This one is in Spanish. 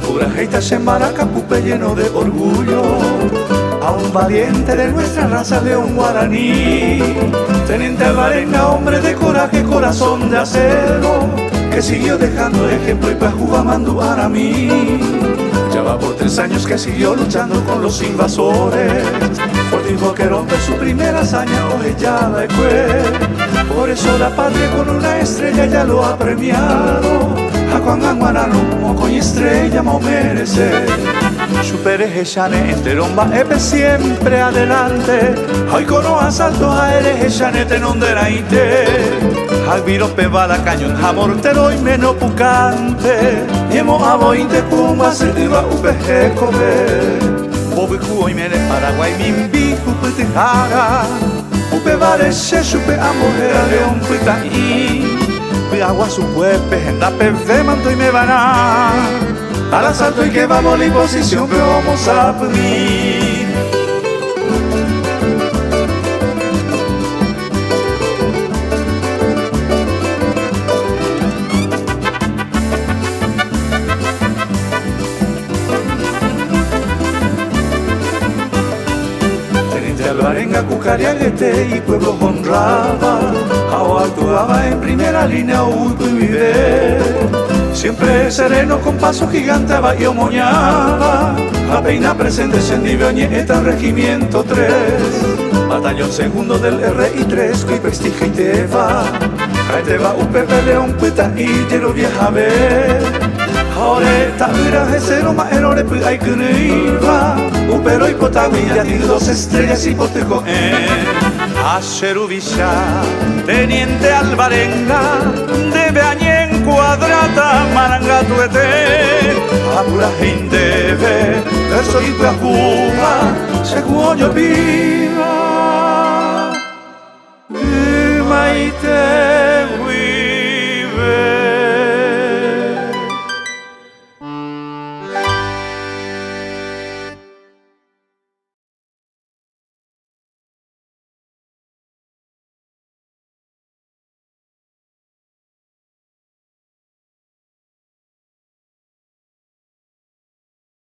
Pura geita se maraca, pupe lleno de orgullo, a un valiente de nuestra raza, león guaraní. Teniente Alvarenga, hombre de coraje, corazón de acero, que siguió dejando ejemplo y Pajú Amandu Aramí. Ya va por 3 años que siguió luchando con los invasores, por dijo que rompe su primera hazaña, ojellada y fue. Por eso la patria con una estrella ya lo ha premiado. A Juan Anguanano, con estrella mo merece. Supere Shane en teromba epe siempre adelante. Hoy cono asalto a eres Shane tenonderaite. Al viro pebala cañón amortero y menos pucante. Yemo abointe pumba se iba upeje comer. Bobi cuo y mene Paraguay mimbi upetejara. Upe vale se supe a mujer a león puitaí. Agua su cuerpe, en la PV manto y me van al asalto y que vamos a la imposición que vamos a pedir. Teniente Alvarenga, Cucariaguete y pueblo honraba. Actuaba en primera línea, Uipo y Viver. Siempre sereno con paso gigante, y moñaba. A peina presente Sendibioñe, eta regimiento 3. Batallón segundo del RI3, que prestigio y te va. Te va un Pepe León, Puita y te lo vieja a ver. Ahora está mira, cero más errores, pues hay que no iba. Pero y Potagüilla, 2 estrellas y potejo Asherubisha, Teniente Alvarenga, debe añen cuadrata, marangatuete, apura gente, verso y Cuba, se cuoño viva.